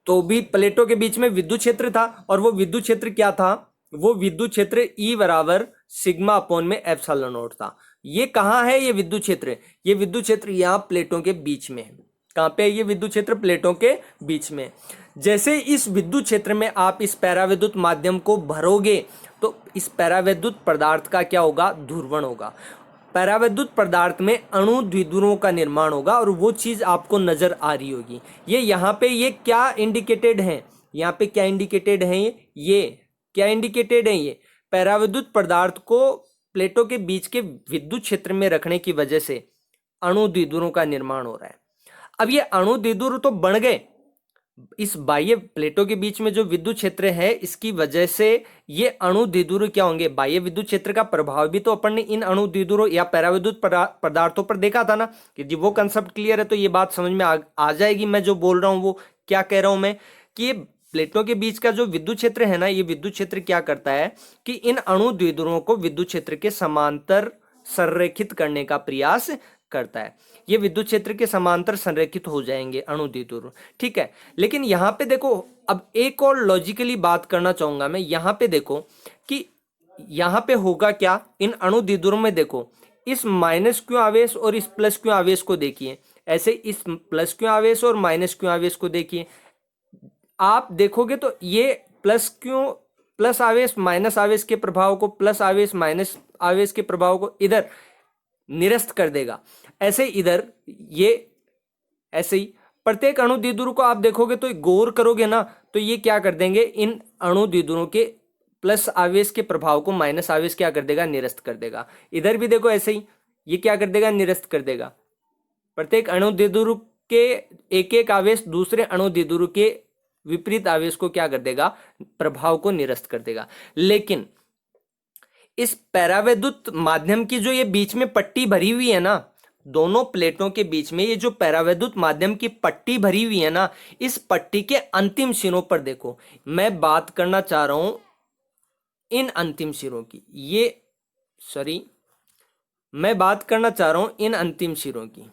तो भी प्लेटों के बीच में विद्युत क्षेत्र था, और वो विद्युत क्षेत्र क्या था, वो विद्युत क्षेत्र E बराबर सिग्मा अपॉन में एप्सिलॉन नॉट था। ये कहाँ है ये विद्युत क्षेत्र, ये विद्युत क्षेत्र यहाँ प्लेटों के बीच में है। कहाँ पे, ये विद्युत क्षेत्र प्लेटों के बीच में। जैसे इस विद्युत क्षेत्र में आप इस पैरावैद्युत माध्यम को भरोगे तो इस पैरावैद्युत पदार्थ का क्या होगा, ध्रुवण होगा। पैरावैद्युत पदार्थ में अणु द्विध्रुवों का निर्माण होगा और वो चीज आपको नजर आ रही होगी। ये यहाँ पे ये क्या इंडिकेटेड है, यहाँ पे क्या इंडिकेटेड है, ये क्या इंडिकेटेड है, ये पैरावैद्युत पदार्थ को प्लेटों के बीच के विद्युत क्षेत्र में रखने की वजह से अणु द्विध्रुवों का निर्माण हो रहा है। अब ये अणु द्विध्रुव तो बन गए, इस बाह्य प्लेटों के बीच में जो विद्युत क्षेत्र है इसकी वजह से ये अणु द्विध्रुव क्या होंगे, बाह्य विद्युत क्षेत्र का प्रभाव भी तो अपन ने इन अणु द्विध्रुव या पैरावैद्युत पदार्थों पर देखा था ना, कि जी वो कंसेप्ट क्लियर है तो ये बात समझ में आ जाएगी। मैं जो बोल रहा हूँ वो क्या कह रहा हूं मैं, कि ये प्लेटों के बीच का जो विद्युत क्षेत्र है ना, ये विद्युत क्षेत्र क्या करता है कि इन अणु द्विध्रुवों को विद्युत क्षेत्र के समांतर संरेखित करने का प्रयास करता है। ये विद्युत क्षेत्र के समांतर संरेखित हो जाएंगे अणु द्विध्रुव, ठीक है। लेकिन यहाँ पे देखो, अब एक और लॉजिकली बात करना चाहूंगा मैं, यहाँ पे देखो कि यहाँ पे होगा क्या, इन अणु द्विध्रुव में देखो इस माइनस क्यू आवेश और इस प्लस क्यू आवेश को देखिए, ऐसे इस प्लस क्यू आवेश और माइनस क्यू आवेश को देखिए। आप देखोगे तो ये प्लस आवेश माइनस आवेश के प्रभाव को, प्लस आवेश माइनस आवेश के प्रभाव को इधर निरस्त कर देगा। ऐसे इधर ये ऐसे ही प्रत्येक अणु द्विध्रुव को आप देखोगे तो गौर करोगे ना, तो ये क्या कर देंगे, इन अणु द्विध्रुवों के प्लस आवेश के प्रभाव को माइनस आवेश क्या कर देगा, निरस्त कर देगा। इधर भी देखो ऐसे ही ये क्या कर देगा, निरस्त कर देगा। प्रत्येक अणु द्विध्रुव के एक एक आवेश दूसरे अणु द्विध्रुव के विपरीत आवेश को क्या कर देगा, प्रभाव को निरस्त कर देगा। लेकिन इस पैरावैद्युत माध्यम की जो ये बीच में पट्टी भरी हुई है ना, दोनों प्लेटों के बीच में ये जो पैरावैद्युत माध्यम की पट्टी भरी हुई है ना, इस पट्टी के अंतिम सिरों पर देखो, मैं बात करना चाह रहा हूं इन अंतिम सिरों की, ये सॉरी मैं बात करना चाह रहा हूं इन अंतिम सिरों की,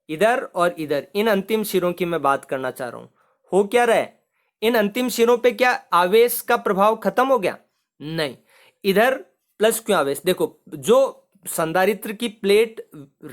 इधर और इधर इन अंतिम सिरों की मैं बात करना चाह रहा हूं। हो क्या रहा है, इन अंतिम सिरों पे क्या आवेश का प्रभाव खत्म हो गया? नहीं, इधर प्लस क्यों आवेश, देखो जो संधारित्र की प्लेट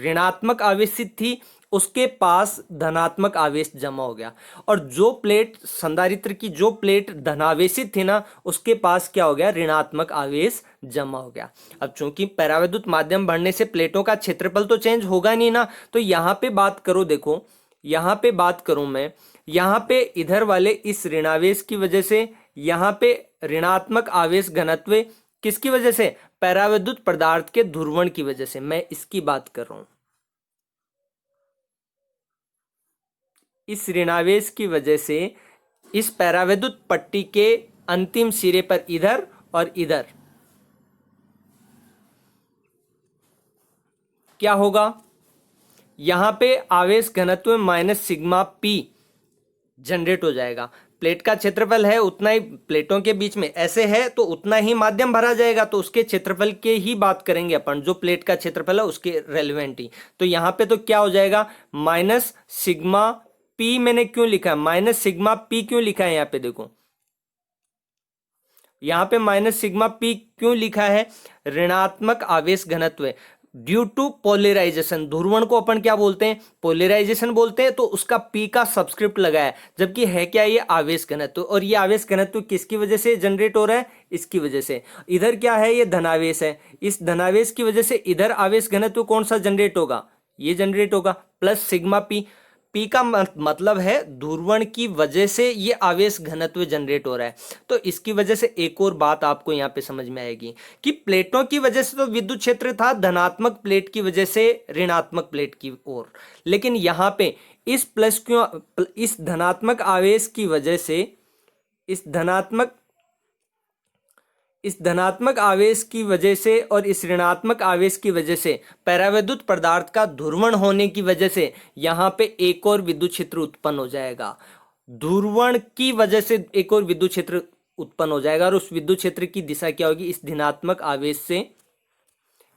ऋणात्मक आवेशित थी उसके पास धनात्मक आवेश जमा हो गया, और जो प्लेट संधारित्र की जो प्लेट धनावेशित थी ना उसके पास क्या हो गया, ऋणात्मक आवेश जमा हो गया। अब चूंकि परावैद्युत माध्यम बढ़ने से प्लेटों का क्षेत्रफल तो चेंज होगा नहीं ना, तो यहां पे बात करो, देखो यहां पे बात करूं मैं, यहां पे इधर वाले इस ऋणावेश की वजह से यहां पे ऋणात्मक आवेश घनत्व किसकी वजह से, परावैद्युत पदार्थ के ध्रुवण की वजह से, मैं इसकी बात कर रहा हूं। इस ऋणावेश की वजह से इस परावैद्युत पट्टी के अंतिम सिरे पर इधर और इधर क्या होगा, यहां पे आवेश घनत्व माइनस सिग्मा पी जनरेट हो जाएगा। प्लेट का क्षेत्रफल है उतना ही, प्लेटों के बीच में ऐसे है तो उतना ही माध्यम भरा जाएगा, तो उसके क्षेत्रफल के ही बात करेंगे अपन, जो प्लेट का क्षेत्रफल है उसके रेलिवेंट ही। तो यहां पे तो क्या हो जाएगा, माइनस सिग्मा पी, मैंने क्यों लिखा है माइनस सिग्मा पी, क्यों लिखा है यहां पे देखो, यहां पे माइनस सिग्मा पी क्यों लिखा है, ऋणात्मक आवेश घनत्व ड्यू टू पोलराइजेशन, ध्रुवण को अपन क्या बोलते हैं, पोलराइजेशन बोलते हैं, तो उसका पी का सबस्क्रिप्ट लगाया, जबकि है क्या, ये आवेश घनत्व, और ये आवेश घनत्व किसकी वजह से जनरेट हो रहा है, इसकी वजह से। इधर क्या है, ये धनावेश है, इस धनावेश की वजह से इधर आवेश घनत्व कौन सा जनरेट होगा, ये जनरेट होगा, प्लस सिग्मा पी। पी का मतलब है ध्रुवण की वजह से ये आवेश घनत्व जनरेट हो रहा है। तो इसकी वजह से एक और बात आपको यहां पे समझ में आएगी कि प्लेटों की वजह से तो विद्युत क्षेत्र था धनात्मक प्लेट की वजह से ऋणात्मक प्लेट की ओर, लेकिन यहां पे इस प्लस क्यों, इस धनात्मक आवेश की वजह से, इस धनात्मक आवेश की वजह से और इस ऋणात्मक आवेश की वजह से परावैद्युत पदार्थ का ध्रुवण होने की वजह से यहां पे एक और विद्युत क्षेत्र उत्पन्न हो जाएगा। ध्रुवण की वजह से एक और विद्युत क्षेत्र उत्पन्न हो जाएगा, और उस विद्युत क्षेत्र की दिशा क्या होगी, इस धनात्मक आवेश से,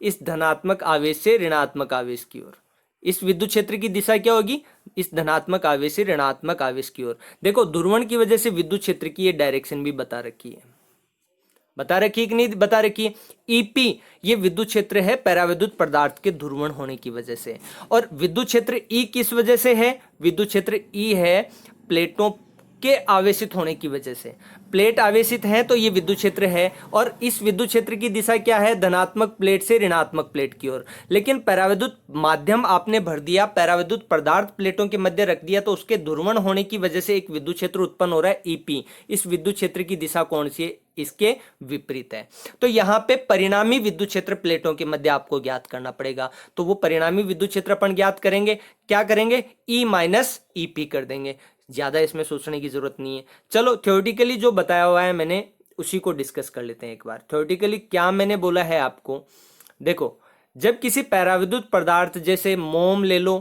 इस धनात्मक आवेश से ऋणात्मक आवेश की ओर। इस विद्युत क्षेत्र की दिशा क्या होगी, इस धनात्मक आवेश से ऋणात्मक आवेश की ओर। देखो ध्रुवण की वजह से विद्युत क्षेत्र की ये डायरेक्शन भी बता रखी है, बता रखी कि नहीं बता रखी। ईपी ये विद्युत क्षेत्र है परावैद्युत पदार्थ के ध्रुवण होने की वजह से, और विद्युत क्षेत्र ई किस वजह से है, विद्युत क्षेत्र ई है प्लेटों के आवेशित होने की वजह से। प्लेट आवेशित है तो ये विद्युत क्षेत्र है, और इस विद्युत क्षेत्र की दिशा क्या है, धनात्मक प्लेट से ऋणात्मक प्लेट की ओर। लेकिन परावैद्युत माध्यम आपने भर दिया, परावैद्युत पदार्थ प्लेटों के मध्य रख दिया, तो उसके ध्रुवण होने की वजह से एक विद्युत क्षेत्र उत्पन्न हो रहा है ईपी। इस विद्युत क्षेत्र की दिशा कौन सी है, इसके विपरीत है। तो यहां पे परिणामी विद्युत क्षेत्र प्लेटों के मध्य आपको ज्ञात करना पड़ेगा। तो वो परिणामी विद्युत क्षेत्र अपन ज्ञात करेंगे, क्या करेंगे, ई माइनस ईपी कर देंगे, ज्यादा इसमें सोचने की जरूरत नहीं है। चलो थ्योरेटिकली जो बताया हुआ है मैंने उसी को डिस्कस कर लेते हैं एक बार। थ्योरेटिकली क्या मैंने बोला है आपको, देखो जब किसी परावैद्युत पदार्थ जैसे मोम ले लो,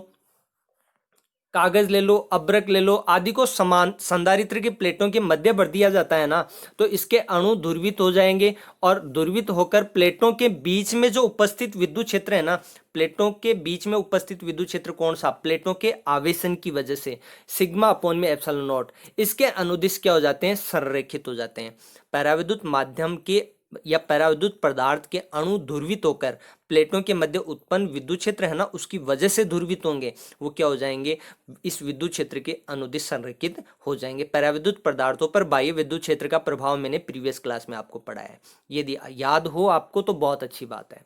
कागज ले लो, अब्रक ले लो आदि को समान संधारित्र की प्लेटों के मध्य भर दिया जाता है ना, तो इसके अणु ध्रुवित हो जाएंगे, और ध्रुवित होकर प्लेटों के बीच में जो उपस्थित विद्युत क्षेत्र है ना, प्लेटों के बीच में उपस्थित विद्युत क्षेत्र कौन सा, प्लेटों के आवेशन की वजह से सिग्मा अपॉन में एप्सिलॉन नॉट, इसके अनुदिश क्या हो जाते हैं, संरेखित हो जाते हैं। परावैद्युत माध्यम के या परावैद्युत पदार्थ के अणु ध्रुवित होकर प्लेटों के मध्य उत्पन्न विद्युत क्षेत्र है ना, उसकी वजह से ध्रुवित होंगे, वो क्या हो जाएंगे, इस विद्युत क्षेत्र के अनुदिश संरेखित हो जाएंगे। परावैद्युत पदार्थों पर बाह्य विद्युत क्षेत्र का प्रभाव मैंने प्रीवियस क्लास में आपको पढ़ाया है, यदि याद हो आपको तो बहुत अच्छी बात है।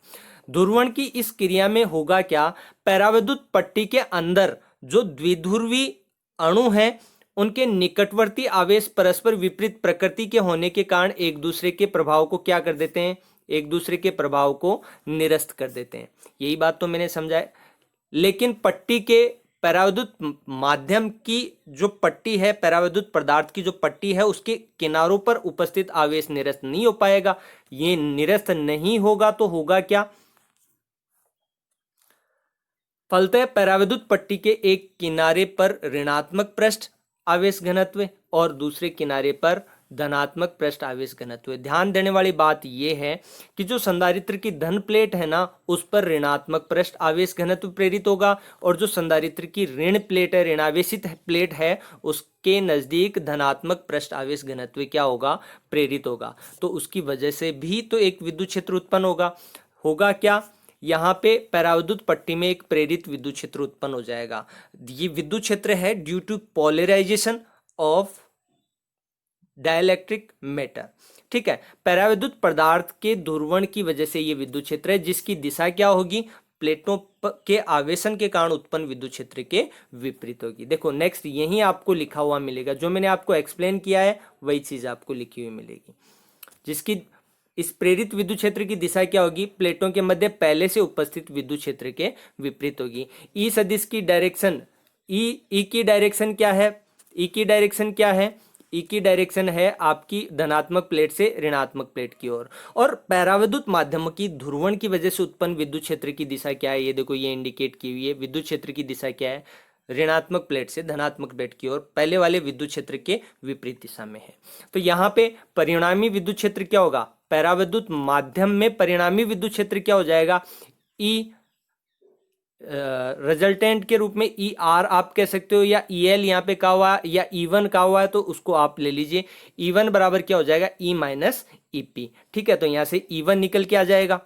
ध्रुवण की इस क्रिया में होगा क्या, परावैद्युत पट्टी के अंदर जो द्विध्रुवी अणु हैं उनके निकटवर्ती आवेश परस्पर विपरीत प्रकृति के होने के कारण एक दूसरे के प्रभाव को क्या कर देते हैं, एक दूसरे के प्रभाव को निरस्त कर देते हैं। यही बात तो मैंने समझाया। लेकिन पट्टी के परावैद्युत माध्यम की जो पट्टी है, परावैद्युत पदार्थ की जो पट्टी है, उसके किनारों पर उपस्थित आवेश निरस्त नहीं हो पाएगा। ये निरस्त नहीं होगा तो होगा क्या, फलतः परावैद्युत पट्टी के एक किनारे पर ऋणात्मक पृष्ठ आवेश घनत्व और दूसरे किनारे पर धनात्मक पृष्ठ आवेश घनत्व। ध्यान देने वाली बात यह है कि जो संधारित्र की धन प्लेट है ना, उस पर ऋणात्मक पृष्ठ आवेश घनत्व प्रेरित होगा, और जो संधारित्र की ऋण प्लेट है, ऋणावेशित प्लेट है, उसके नजदीक धनात्मक पृष्ठ आवेश घनत्व क्या होगा, प्रेरित होगा। तो उसकी वजह से भी तो एक विद्युत क्षेत्र उत्पन्न होगा क्या, यहाँ पे परावैद्युत पट्टी में एक प्रेरित विद्युत क्षेत्र उत्पन्न हो जाएगा। ये विद्युत क्षेत्र है due to polarization of dielectric matter. ठीक है, परावैद्युत पदार्थ के ध्रुवण की वजह से ये विद्युत क्षेत्र है, जिसकी दिशा क्या होगी, प्लेटों के आवेशन के कारण उत्पन्न विद्युत क्षेत्र के विपरीत होगी। देखो नेक्स्ट यही आपको लिखा हुआ मिलेगा, जो मैंने आपको एक्सप्लेन किया है वही चीज आपको लिखी हुई मिलेगी, जिसकी इस प्रेरित विद्युत क्षेत्र की दिशा क्या होगी, प्लेटों के मध्य पहले से उपस्थित विद्युत क्षेत्र के विपरीत होगी। ई सदिश की डायरेक्शन, ई की डायरेक्शन क्या है, ई की डायरेक्शन क्या है, ई की डायरेक्शन है आपकी धनात्मक प्लेट से ऋणात्मक प्लेट की ओर। और परावैद्युत माध्यम की ध्रुवण की वजह से उत्पन्न विद्युत क्षेत्र की दिशा क्या है, ये देखो ये इंडिकेट की हुई है। विद्युत क्षेत्र की दिशा क्या है, ऋणात्मक प्लेट से धनात्मक प्लेट की ओर, पहले वाले विद्युत क्षेत्र के विपरीत दिशा में है। तो यहाँ पे परिणामी विद्युत क्षेत्र क्या होगा, परावैद्युत माध्यम में परिणामी विद्युत क्षेत्र क्या हो जाएगा, ई रिजल्टेंट के रूप में ई आर आप कह सकते हो, या ई एल यहाँ पे कहा हुआ है, या ई वन कहा हुआ है, तो उसको आप ले लीजिए। ई वन बराबर क्या हो जाएगा, ई माइनस ई पी। ठीक है, तो यहां से ई वन निकल के आ जाएगा।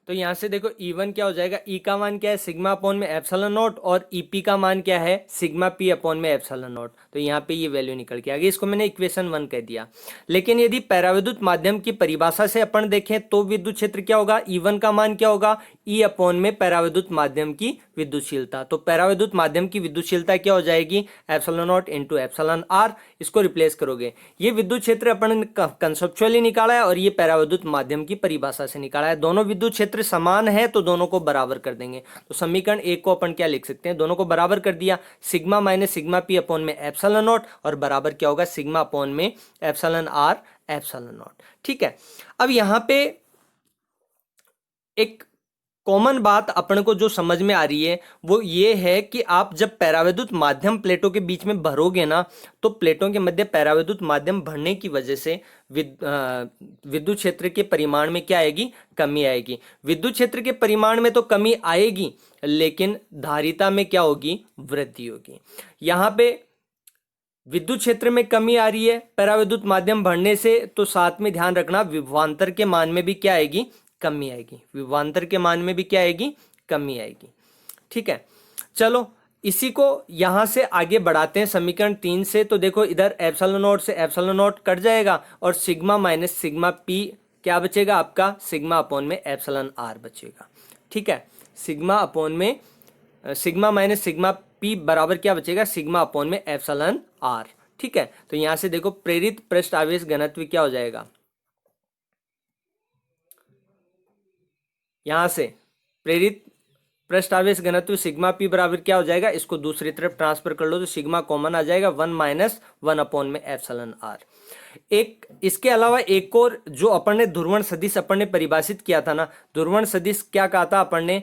तो यहां से देखो E1 क्या हो जाएगा, E का मान क्या है, सिग्मा अपॉन में एप्सिलॉन नॉट, और EP का मान क्या है, सिग्मा P अपॉन में एप्सिलॉन नॉट। तो यहाँ पे ये वैल्यू निकल के आ गई, इसको मैंने इक्वेशन 1 कह दिया। लेकिन यदि परावैद्युत माध्यम की परिभाषा से अपन देखें तो विद्युत क्षेत्र क्या होगा, E1 का मान क्या होगा, E अपॉन में परावैद्युत माध्यम की विद्युतशीलता। तो परावैद्युत माध्यम की विद्युतशीलता क्या हो जाएगी, epsilon not into epsilon R. इसको रिप्लेस करोगे, ये विद्युत क्षेत्र अपन कंसेप्चुअली निकाला है, और ये परावैद्युत माध्यम की परिभाषा से निकाला है। दोनों विद्युत क्षेत्र समान है तो दोनों को बराबर कर देंगे। तो समीकरण 1 को अपन क्या लिख सकते हैं, दोनों को बराबर कर दिया, sigma minus sigma P upon में एप्सिलॉन नॉट, और बराबर क्या होगा, सिग्मा अपॉन में एप्सिलॉन आर एप्सिलॉन नॉट। ठीक है, अब यहां पे एक कॉमन बात अपन को जो समझ में आ रही है वो ये है कि आप जब परावैद्युत माध्यम प्लेटों के बीच में भरोगे ना, तो प्लेटों के मध्य परावैद्युत माध्यम भरने की वजह से विद्युत क्षेत्र के परिमाण में क्या आएगी, कमी आएगी। विद्युत क्षेत्र के परिमाण में तो कमी आएगी, लेकिन धारिता में क्या होगी, वृद्धि होगी। यहां पे विद्युत क्षेत्र में कमी आ रही है परावैद्युत माध्यम भरने से, तो साथ में ध्यान रखना विभवांतर के मान में भी क्या आएगी, कमी आएगी। विभवांतर के मान में भी क्या आएगी, कमी आएगी। ठीक है, चलो इसी को यहां से आगे बढ़ाते हैं समीकरण 3 से। तो देखो इधर एप्सिलॉन नॉट से एप्सिलॉन नॉट कट जाएगा, और सिग्मा माइनस सिग्मा पी क्या बचेगा आपका, सिग्मा अपॉन में एप्सिलॉन आर बचेगा। ठीक है, सिग्मा अपॉन में सिग्मा माइनस सिग्मा पी बराबर क्या बचेगा, सिग्मा अपॉन में एप्सिलॉन आर। ठीक है, तो यहां से देखो प्रेरित पृष्ठ आवेश घनत्व क्या हो जाएगा, यहां से प्रेरित पृष्ठ आवेश घनत्व सिग्मा पी बराबर क्या हो जाएगा, इसको दूसरी तरफ ट्रांसफर कर लो तो सिग्मा कॉमन आ जाएगा, 1 माइनस 1 अपॉन में एप्सिलॉन आर। एक इसके अलावा एक और जो अपन ने ध्रुवण सदिश अपन ने परिभाषित किया था ना, ध्रुवण सदिश क्या कहा था अपन ने,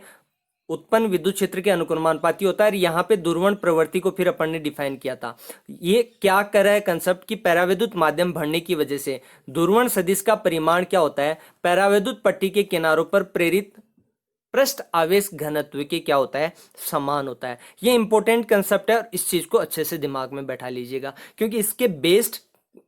उत्पन्न विद्युत क्षेत्र के अनुक्रमानुपाती होता है। और यहाँ पे ध्रुवण प्रवृत्ति को फिर अपन ने डिफाइन किया था। ये क्या कर रहा है कंसेप्ट की, परावैद्युत माध्यम भरने की वजह से ध्रुवण सदिश का परिमाण क्या होता है, परावैद्युत पट्टी के किनारों पर प्रेरित पृष्ठ आवेश घनत्व के क्या होता है, समान होता है। ये इंपॉर्टेंट कंसेप्ट है, और इस चीज को अच्छे से दिमाग में बैठा लीजिएगा, क्योंकि इसके बेस्ड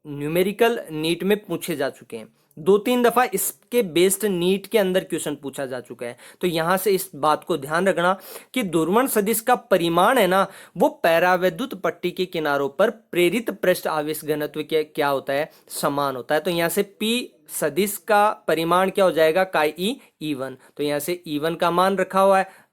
न्यूमेरिकल नीट में पूछे जा चुके हैं। 2-3 दफा इसके बेस्ड नीट के अंदर क्वेश्चन पूछा जा चुका है। तो यहां से इस बात को ध्यान रखना कि ध्रुवण सदिश का परिमाण है ना, वो परावैद्युत पट्टी के किनारों पर प्रेरित पृष्ठ आवेश घनत्व के क्या होता है, समान होता है। तो यहां से P सदिश का परिमाण क्या हो जाएगा, काई ई E1। तो यहां से E1 का मान रखा हुआ है,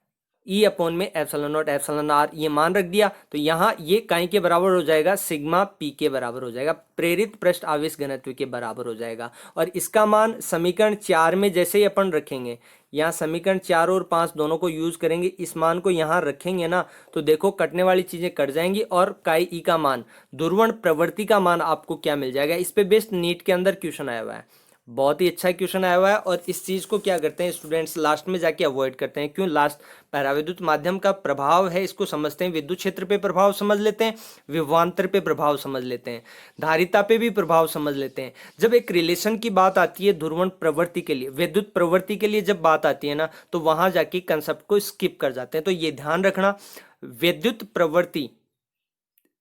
E अपॉन में एप्सिलॉन नॉट एप्सिलॉन आर, ये मान रख दिया। तो यहाँ ये काई के बराबर हो जाएगा, सिग्मा पी के बराबर हो जाएगा, प्रेरित पृष्ठ आवेश घनत्व के बराबर हो जाएगा। और इसका मान समीकरण 4 में जैसे ही अपन रखेंगे, यहाँ समीकरण 4 और 5 दोनों को यूज करेंगे, इस मान को यहाँ रखेंगे ना, तो देखो कटने वाली चीजें कट जाएंगी, और काई ई का मान, ध्रुवण प्रवृत्ति का मान आपको क्या मिल जाएगा। इस पे बेस्ड नीट के अंदर क्वेश्चन आया हुआ है, बहुत ही अच्छा क्वेश्चन आया हुआ है, और इस चीज़ को क्या करते हैं स्टूडेंट्स लास्ट में जाके अवॉइड करते हैं। क्यों? लास्ट पराविद्युत माध्यम का प्रभाव है, इसको समझते हैं, विद्युत क्षेत्र पे प्रभाव समझ लेते हैं, विभवांतर पे प्रभाव समझ लेते हैं, धारिता पे भी प्रभाव समझ लेते हैं। जब एक रिलेशन की बात आती है ध्रुवण प्रवृत्ति के लिए, विद्युत प्रवृत्ति के लिए जब बात आती है ना, तो वहां जाके कंसेप्ट को स्किप कर जाते हैं। तो ये ध्यान रखना, विद्युत प्रवृत्ति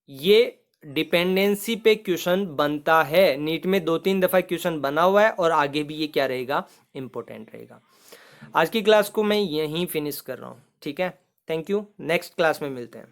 ये डिपेंडेंसी पे क्वेश्चन बनता है। नीट में 2-3 दफा क्वेश्चन बना हुआ है, और आगे भी ये क्या रहेगा, इंपॉर्टेंट रहेगा। आज की क्लास को मैं यहीं फिनिश कर रहा हूँ, ठीक है। थैंक यू, नेक्स्ट क्लास में मिलते हैं।